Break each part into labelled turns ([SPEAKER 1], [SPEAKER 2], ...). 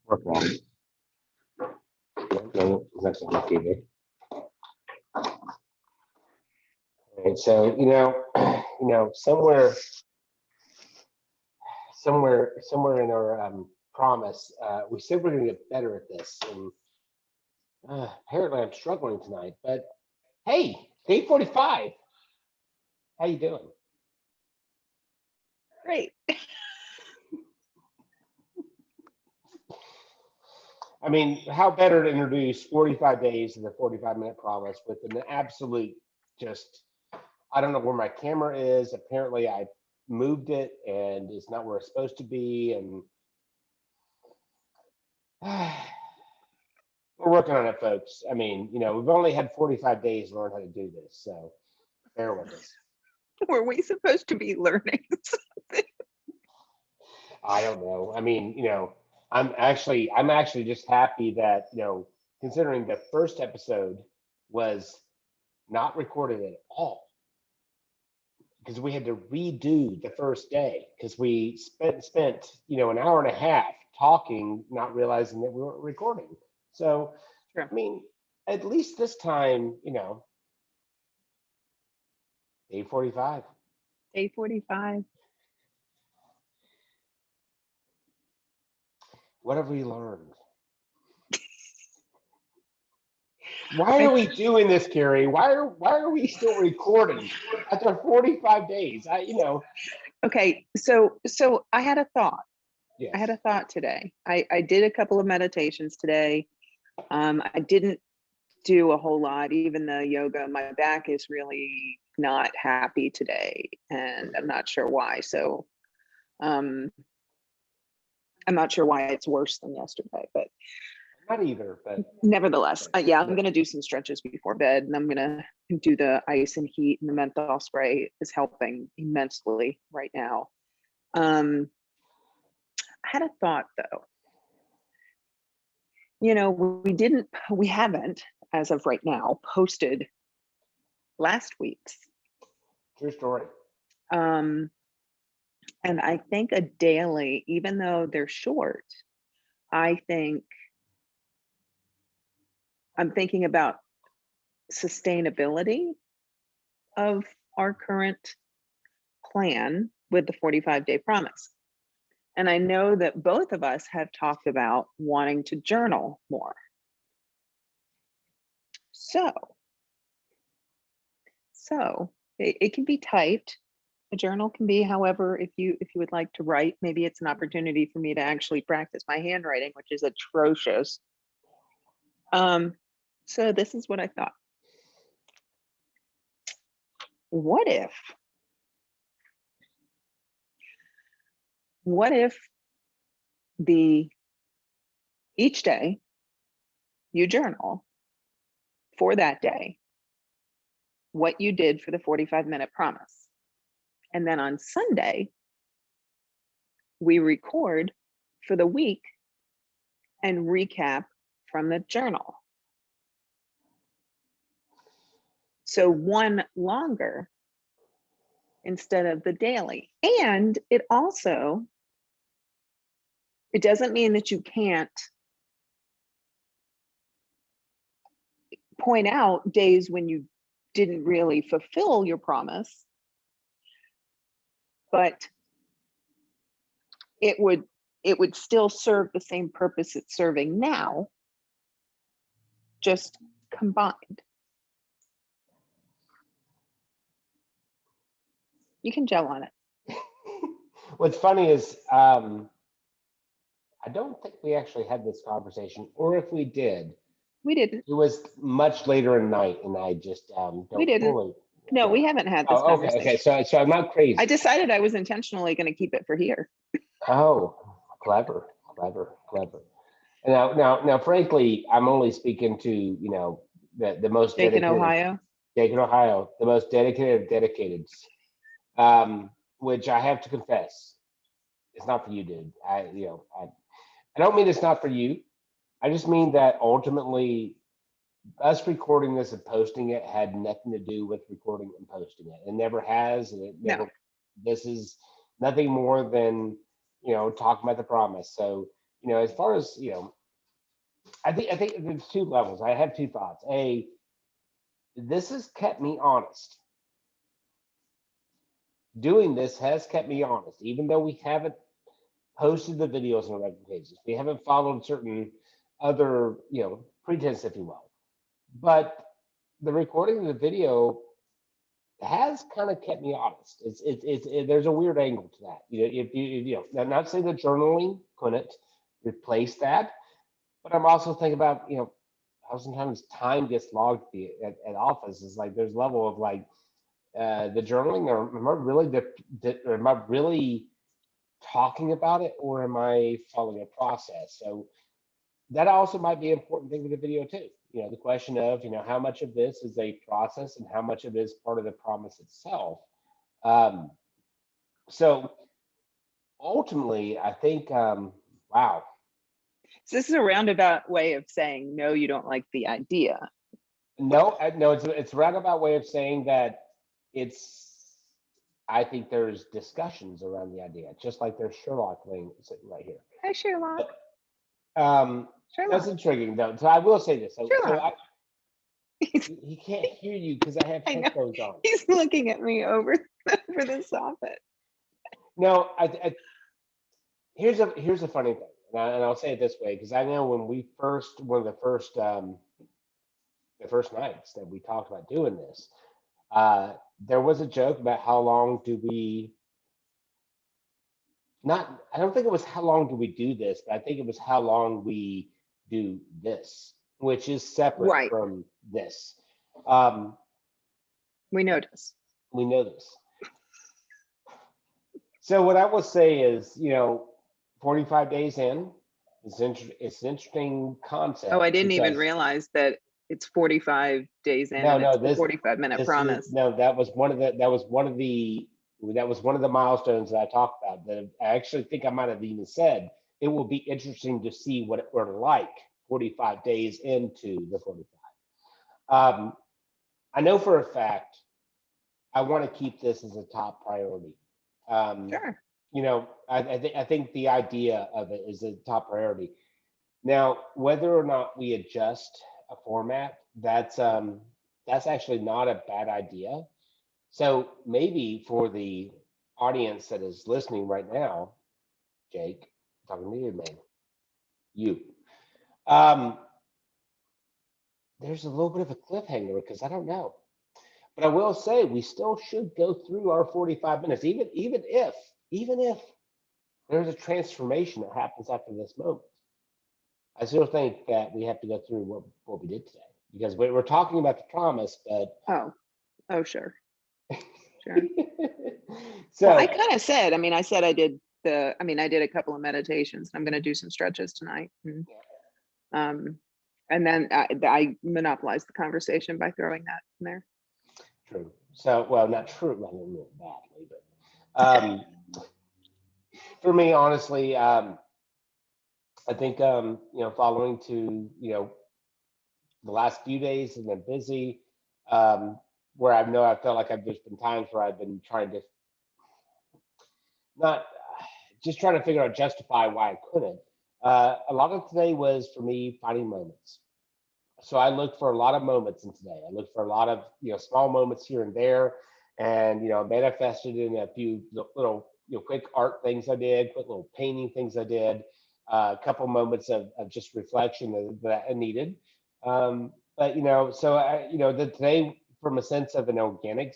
[SPEAKER 1] Work on it. No, it's not gonna look either. Right, so somewhere in our promise, we said we're gonna get better at this, and apparently I'm struggling tonight. But hey, day 45. How you doing?
[SPEAKER 2] Great.
[SPEAKER 1] I mean, how better to introduce 45 days to the 45-minute promise with an absolute just, I don't know where my camera is. Apparently, I moved it and it's not where it's supposed to be. And we're working on it, folks. I mean, we've only had 45 days to learn how to do this. So bear with us.
[SPEAKER 2] Were we supposed to be learning something?
[SPEAKER 1] I don't know. I mean, I'm actually just happy that, considering the first episode was not recorded at all because we had to redo the first day because we spent an hour and a half talking, not realizing that we weren't recording. So,
[SPEAKER 2] True.
[SPEAKER 1] I mean, at least this time, day 45.
[SPEAKER 2] Day 45.
[SPEAKER 1] What have we learned? Why are we doing this, Carrie? Why are we still recording after 45 days?
[SPEAKER 2] Okay, so I had a thought.
[SPEAKER 1] Yes.
[SPEAKER 2] I had a thought today. I did a couple of meditations today. I didn't do a whole lot, even the yoga. My back is really not happy today, and I'm not sure why. So I'm not sure why it's worse than yesterday, but
[SPEAKER 1] Not either, but
[SPEAKER 2] nevertheless, yeah, I'm going to do some stretches before bed, and I'm going to do the ice and heat, and the menthol spray is helping immensely right now. I had a thought though. We haven't, as of right now, posted last week's.
[SPEAKER 1] true story.
[SPEAKER 2] And I think a daily, even though they're short, I'm thinking about sustainability of our current plan with the 45-day promise. And I know that both of us have talked about wanting to journal more. So it can be typed. A journal can be, however, if you would like to write, maybe it's an opportunity for me to actually practice my handwriting, which is atrocious. So this is what I thought. What if each day you journal for that day what you did for the 45-minute promise, and then on Sunday we record for the week and recap from the journal. So one longer instead of the daily. And it doesn't mean that you can't point out days when you didn't really fulfill your promise, but it would still serve the same purpose it's serving now, just combined. You can gel on it.
[SPEAKER 1] What's funny is I don't think we actually had this conversation, or if we did,
[SPEAKER 2] We didn't.
[SPEAKER 1] it was much later in the night, and I just don't
[SPEAKER 2] We didn't.
[SPEAKER 1] fully.
[SPEAKER 2] No, we haven't had this
[SPEAKER 1] Oh, okay,
[SPEAKER 2] conversation.
[SPEAKER 1] okay. So I'm not crazy.
[SPEAKER 2] I decided I was intentionally going to keep it for here.
[SPEAKER 1] Oh, clever. And now, frankly, I'm only speaking to the most
[SPEAKER 2] Jake in
[SPEAKER 1] dedicated.
[SPEAKER 2] Ohio.
[SPEAKER 1] Jake in Ohio, the most dedicated of dedicateds. Which I have to confess, it's not for you, dude. I don't mean it's not for you. I just mean that ultimately, us recording this and posting it had nothing to do with recording and posting it. It never has, and it never.
[SPEAKER 2] No.
[SPEAKER 1] This is nothing more than talking about the promise. So as far as, I think there's two levels. I have two thoughts. This has kept me honest. Doing this has kept me honest, even though we haven't posted the videos on a regular basis. We haven't followed certain other, pretense, if you will. But the recording of the video has kind of kept me honest. There's a weird angle to that. If I'm not saying that journaling couldn't replace that, but I'm also thinking about, how sometimes time gets logged at office. Is like there's a level of like the journaling, or am I really talking about it, or am I following a process? So that also might be an important thing with the video too. The question of, how much of this is a process and how much of it is part of the promise itself. Um, so ultimately, I think, wow,
[SPEAKER 2] So this is a roundabout way of saying, no, you don't like the idea.
[SPEAKER 1] no, it's a roundabout way of saying that I think there's discussions around the idea, just like there's Sherlock laying sitting right here.
[SPEAKER 2] Hi, Sherlock.
[SPEAKER 1] That's intriguing though. So I will say this. So
[SPEAKER 2] Sherlock.
[SPEAKER 1] he can't hear you because I have
[SPEAKER 2] I know.
[SPEAKER 1] headphones on.
[SPEAKER 2] He's looking at me over the soffit.
[SPEAKER 1] No, here's a funny thing, and I'll say it this way because I know when one of the first nights that we talked about doing this, there was a joke about how long do we not. I don't think it was how long do we do this, but I think it was how long we do this, which is separate
[SPEAKER 2] Right.
[SPEAKER 1] from this.
[SPEAKER 2] We notice.
[SPEAKER 1] We know this. So what I will say is, 45 days in, it's an interesting concept.
[SPEAKER 2] Oh, I didn't even realize that it's 45 days in.
[SPEAKER 1] No,
[SPEAKER 2] and it's the 45-minute promise.
[SPEAKER 1] That was one of the milestones that I talked about. That I actually think I might have even said it will be interesting to see what we're like 45 days into the 45. I know for a fact I want to keep this as a top priority.
[SPEAKER 2] Sure.
[SPEAKER 1] I think the idea of it is a top priority. Now, whether or not we adjust a format, that's actually not a bad idea. So maybe for the audience that is listening right now, Jake, talking to you, man, there's a little bit of a cliffhanger because I don't know. But I will say we still should go through our 45 minutes, even if there's a transformation that happens after this moment. I still think that we have to go through what we did today because we're talking about the promise, but
[SPEAKER 2] sure. Sure.
[SPEAKER 1] So
[SPEAKER 2] well, I kind of said, I said I did a couple of meditations. I'm going to do some stretches tonight. And then I monopolized the conversation by throwing that in there.
[SPEAKER 1] True. So, well, not true. I didn't mean it badly, but for me, honestly, I think following to the last few days have been busy. Where I felt like there's been times where I've been trying to not just trying to figure out justify why I couldn't. A lot of today was for me finding moments. So I looked for a lot of moments in today. I looked for a lot of small moments here and there, and manifested in a few little quick art things I did, quick little painting things I did, a couple moments of just reflection that I needed. But so the today from a sense of an organic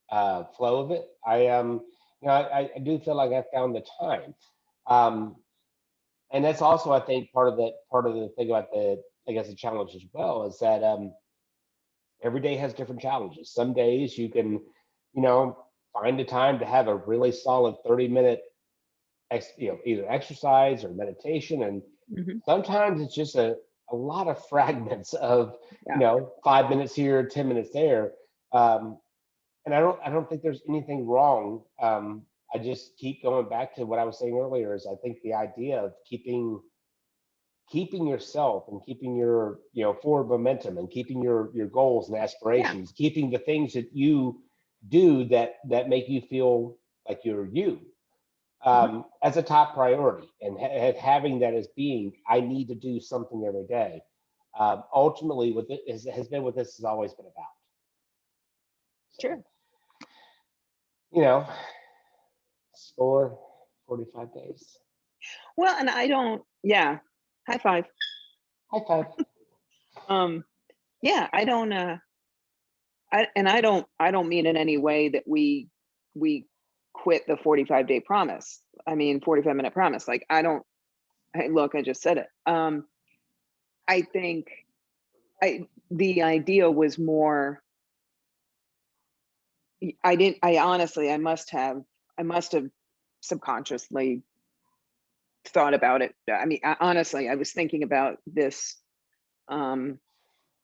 [SPEAKER 1] flow of it, I do feel like I found the time. And that's also, I think, part of the thing about the challenge as well is that every day has different challenges. Some days you can, find the time to have a really solid 30-minute, either exercise or meditation. And sometimes it's just a lot of fragments of, 5 minutes here, 10 minutes there. And I don't think there's anything wrong. I just keep going back to what I was saying earlier is I think the idea of keeping yourself and keeping your forward momentum and keeping your goals and aspirations, keeping the things that you do that make you feel like you're you. as a top priority, and having that as being, I need to do something every day. Ultimately, what it has been what this has always been about. So,
[SPEAKER 2] Sure.
[SPEAKER 1] you know, score 45 days.
[SPEAKER 2] Well, and I don't, yeah, high five.
[SPEAKER 1] High five.
[SPEAKER 2] Yeah, I don't, I don't mean in any way that we quit the 45-day promise. I mean, 45-minute promise. Like, I don't, hey, look, I just said it. I think the idea was more, I honestly, I must have subconsciously thought about it. I mean, honestly, I was thinking about this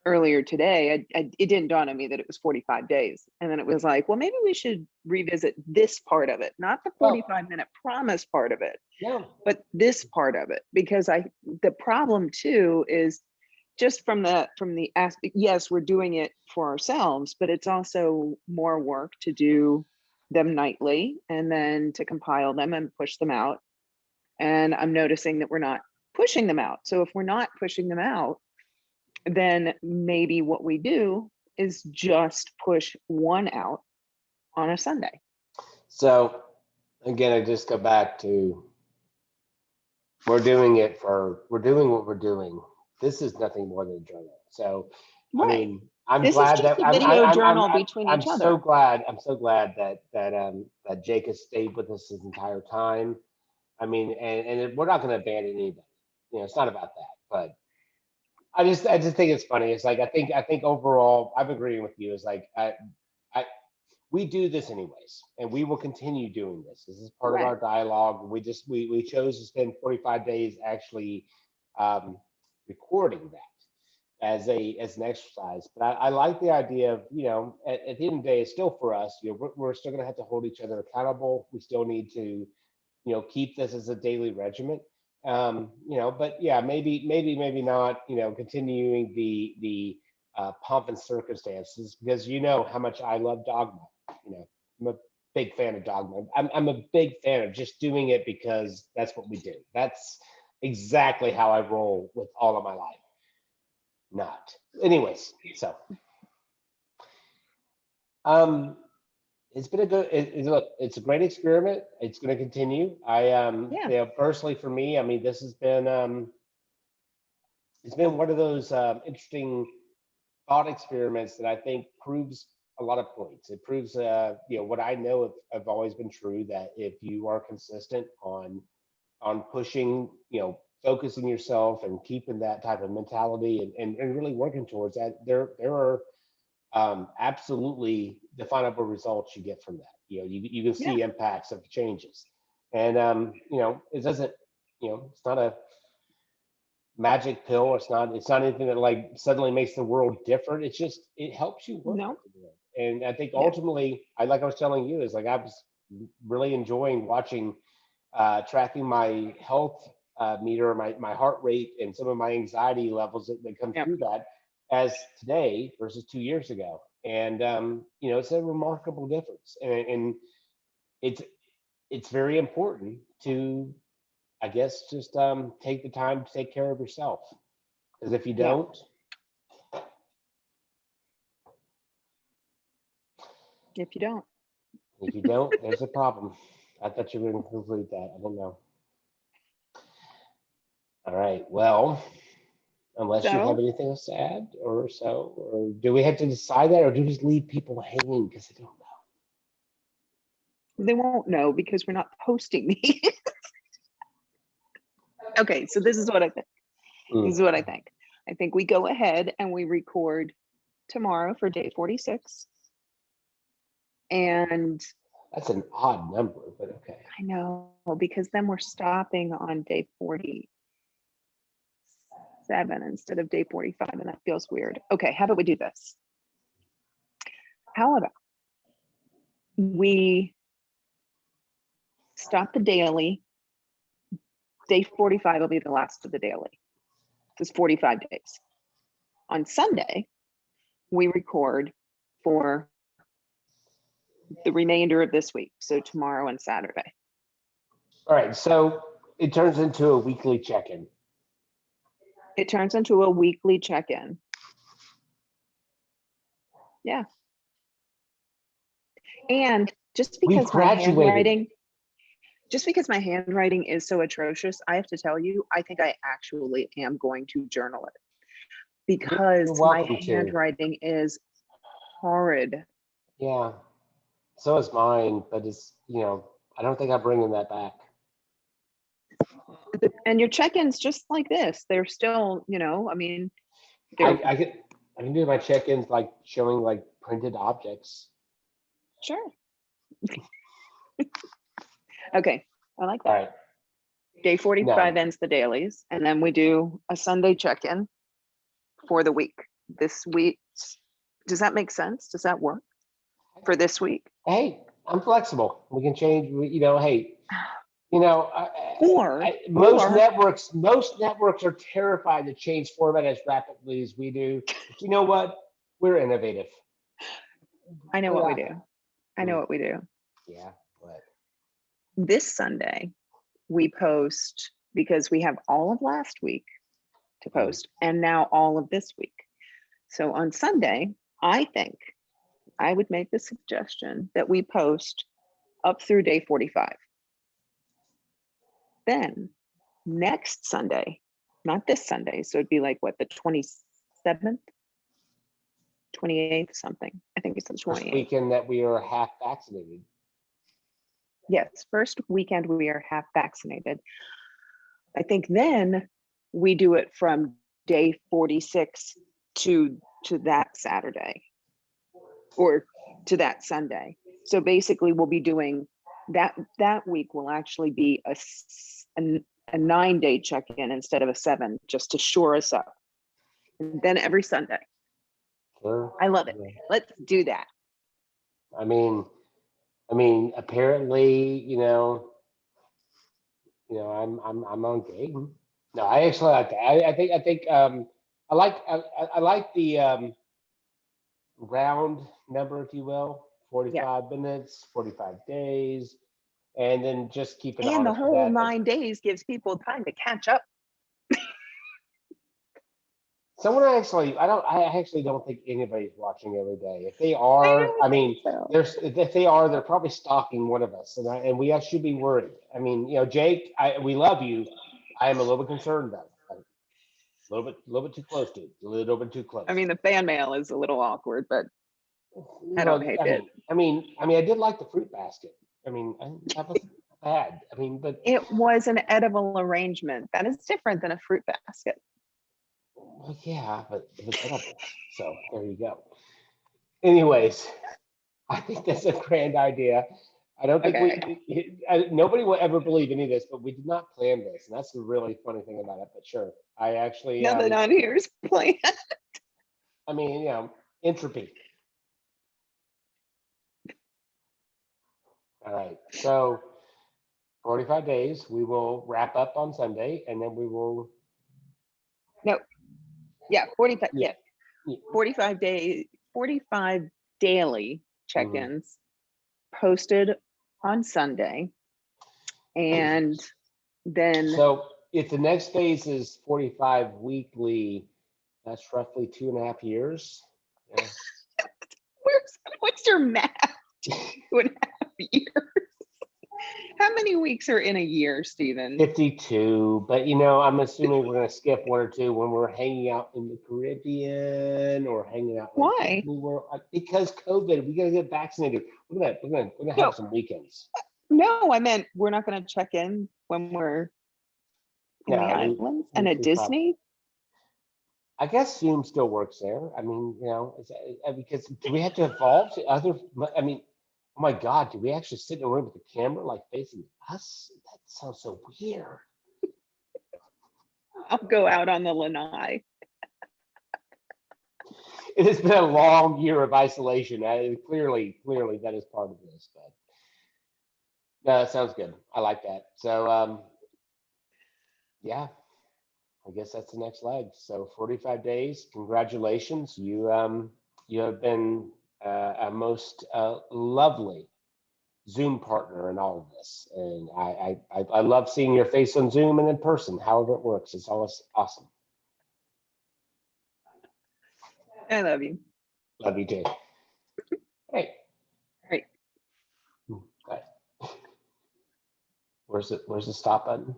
[SPEAKER 2] earlier today. It didn't dawn on me that it was 45 days. And then it was like, well, maybe we should revisit this part of it, not the 45-minute promise part of it, but this part of it. Because the problem too is just from the aspect, yes, we're doing it for ourselves, but it's also more work to do them nightly and then to compile them and push them out. And I'm noticing that we're not pushing them out. So if we're not pushing them out, then maybe what we do is just push one out on a Sunday.
[SPEAKER 1] So again, I just go back to, we're doing what we're doing. This is nothing more than a journal. So,
[SPEAKER 2] Right.
[SPEAKER 1] I mean, I'm
[SPEAKER 2] This
[SPEAKER 1] glad
[SPEAKER 2] is just
[SPEAKER 1] that
[SPEAKER 2] a video journal between
[SPEAKER 1] I'm
[SPEAKER 2] each
[SPEAKER 1] so
[SPEAKER 2] other.
[SPEAKER 1] glad. I'm so glad that Jake has stayed with us his entire time. I mean, and we're not going to abandon anybody. You know, it's not about that. But I just think it's funny. It's like I think overall, I'm agreeing with you. It's like we do this anyways, and we will continue doing this. This is part of
[SPEAKER 2] Right.
[SPEAKER 1] our dialogue. We chose to spend 45 days actually recording that as an exercise. But I like the idea of, you know, at the end of the day, it's still for us. You know, we're still going to have to hold each other accountable. We still need to, you know, keep this as a daily regimen. You know, but yeah, maybe not, you know, continuing the pomp and circumstances, because you know how much I love Dogma. You know, I'm a big fan of Dogma. I'm a big fan of just doing it because that's what we do. That's exactly how I roll with all of my life. Not. Anyways, so it's been a good look, it's a great experiment. It's going to continue.
[SPEAKER 2] Yeah.
[SPEAKER 1] You know, personally for me, I mean, this has been it's been one of those interesting thought experiments that I think proves a lot of points. It proves you know, what I know have always been true, that if you are consistent on pushing, you know, focusing yourself and keeping that type of mentality and really working towards that, there are absolutely definable results you get from that. You know, you can see impacts of changes. And you know, it doesn't, you know, it's not a magic pill. It's not anything that like suddenly makes the world different. It's just, it helps you work with the world. And I think ultimately, I was telling you, is like I was really enjoying watching, tracking my health meter, my heart rate, and some of my anxiety levels that come through that, as today versus 2 years ago. And you know, it's a remarkable difference. And it's very important to, I guess, just take the time to take care of yourself. Because if you don't,
[SPEAKER 2] if you don't,
[SPEAKER 1] there's a problem. I thought you were going to conclude that. I don't know. All right. Well, unless you have anything else to add, or do we have to decide that, or do we just leave people hanging because they don't know?
[SPEAKER 2] They won't know because we're not posting these. Okay, so this is what I think. This is what I think. I think we go ahead and we record tomorrow for day 46. And
[SPEAKER 1] that's an odd number, but okay.
[SPEAKER 2] I know, because then we're stopping on day 47 instead of day 45, and that feels weird. Okay, how about we do this? How about we stop the daily? Day 45 will be the last of the daily. It's 45 days. On Sunday, we record for the remainder of this week, so tomorrow and Saturday.
[SPEAKER 1] All right. So it turns into a weekly check-in.
[SPEAKER 2] It turns into a weekly check-in. Yeah. And
[SPEAKER 1] We've graduated.
[SPEAKER 2] just because my handwriting is so atrocious, I have to tell you, I think I actually am going to journal it because
[SPEAKER 1] You're
[SPEAKER 2] my
[SPEAKER 1] welcome to.
[SPEAKER 2] handwriting is horrid.
[SPEAKER 1] Yeah. So is mine, but it's, I don't think I'm bringing that back.
[SPEAKER 2] And your check-ins just like this, they're still, I mean, they're
[SPEAKER 1] I can do my check-ins like showing like printed objects.
[SPEAKER 2] sure. Okay, I like
[SPEAKER 1] All
[SPEAKER 2] that.
[SPEAKER 1] right.
[SPEAKER 2] Day 45
[SPEAKER 1] No.
[SPEAKER 2] ends the dailies, and then we do a Sunday check-in for the week. This week, does that make sense? Does that work for this week?
[SPEAKER 1] Hey, I'm flexible. We can change. Hey,
[SPEAKER 2] Or
[SPEAKER 1] most networks are terrified to change format as rapidly as we do. But you know what? We're innovative.
[SPEAKER 2] I know
[SPEAKER 1] We're
[SPEAKER 2] what we
[SPEAKER 1] not.
[SPEAKER 2] do. I know what we do.
[SPEAKER 1] Yeah. What?
[SPEAKER 2] This Sunday, we post because we have all of last week to post and now all of this week. So on Sunday, I think I would make the suggestion that we post up through day 45. Then next Sunday, not this Sunday, so it'd be like what, the 27th, 28th, something. I think it's the
[SPEAKER 1] First
[SPEAKER 2] 28th.
[SPEAKER 1] weekend that we are half vaccinated.
[SPEAKER 2] Yes, first weekend we are half vaccinated. I think then we do it from day 46 to that Saturday or to that Sunday. So basically we'll be doing that week will actually be a 9-day check-in instead of a 7, just to shore us up. And then every Sunday.
[SPEAKER 1] Sure.
[SPEAKER 2] I love it.
[SPEAKER 1] Yeah.
[SPEAKER 2] Let's do that.
[SPEAKER 1] I mean, apparently, I'm on game. No, I actually like that. I think I like the round number, if you will,
[SPEAKER 2] Yeah.
[SPEAKER 1] 45 minutes, 45 days, and then just keep it
[SPEAKER 2] And the
[SPEAKER 1] honest with
[SPEAKER 2] whole
[SPEAKER 1] that.
[SPEAKER 2] 9 days gives people time to catch up.
[SPEAKER 1] Someone I actually don't think anybody's watching every day. If they are, I mean,
[SPEAKER 2] So.
[SPEAKER 1] if they are, they're probably stalking one of us, and we should be worried. I mean, Jake, we love you. I am a little bit concerned though. A little bit too close, dude. A little bit too close.
[SPEAKER 2] I mean, the fan mail is a little awkward, but I
[SPEAKER 1] Well,
[SPEAKER 2] don't hate it.
[SPEAKER 1] I did like the fruit basket. That was bad. But
[SPEAKER 2] It was an edible arrangement. That is different than a fruit basket.
[SPEAKER 1] well, yeah, but it was edible. So there you go. Anyways, I think that's a grand idea. I don't think
[SPEAKER 2] Okay.
[SPEAKER 1] nobody will ever believe any of this, but we did not plan this, and that's the really funny thing about it. But sure, I actually,
[SPEAKER 2] Nothing on here is planned.
[SPEAKER 1] Entropy. All right, so 45 days. We will wrap up on Sunday, and then we will.
[SPEAKER 2] No. Yeah, 45.
[SPEAKER 1] Yeah.
[SPEAKER 2] Yeah. 45 days, 45 daily check-ins posted on Sunday. And then
[SPEAKER 1] So if the next phase is 45 weekly, that's roughly 2.5 years. Yeah.
[SPEAKER 2] what's your math? 2.5 years. How many weeks are in a year, Stephen?
[SPEAKER 1] 52, but I'm assuming we're gonna skip one or two when we're hanging out in the Caribbean or hanging out.
[SPEAKER 2] Why?
[SPEAKER 1] Because COVID, we gotta get vaccinated. We're gonna have some weekends.
[SPEAKER 2] No, I meant we're not gonna check in when we're in the islands and at Disney.
[SPEAKER 1] I guess Zoom still works there. Because do we have to evolve to other? Oh my God, do we actually sit in a room with the camera like facing us? That sounds so weird.
[SPEAKER 2] I'll go out on the lanai.
[SPEAKER 1] It has been a long year of isolation. Clearly, that is part of this. But no, that sounds good. I like that. So, yeah, I guess that's the next leg. So 45 days. Congratulations. You have been a most lovely Zoom partner in all of this. And I love seeing your face on Zoom and in person, however it works. It's always awesome.
[SPEAKER 2] I love you.
[SPEAKER 1] Love you too. Hey.
[SPEAKER 2] Right.
[SPEAKER 1] Okay. Where's the stop button?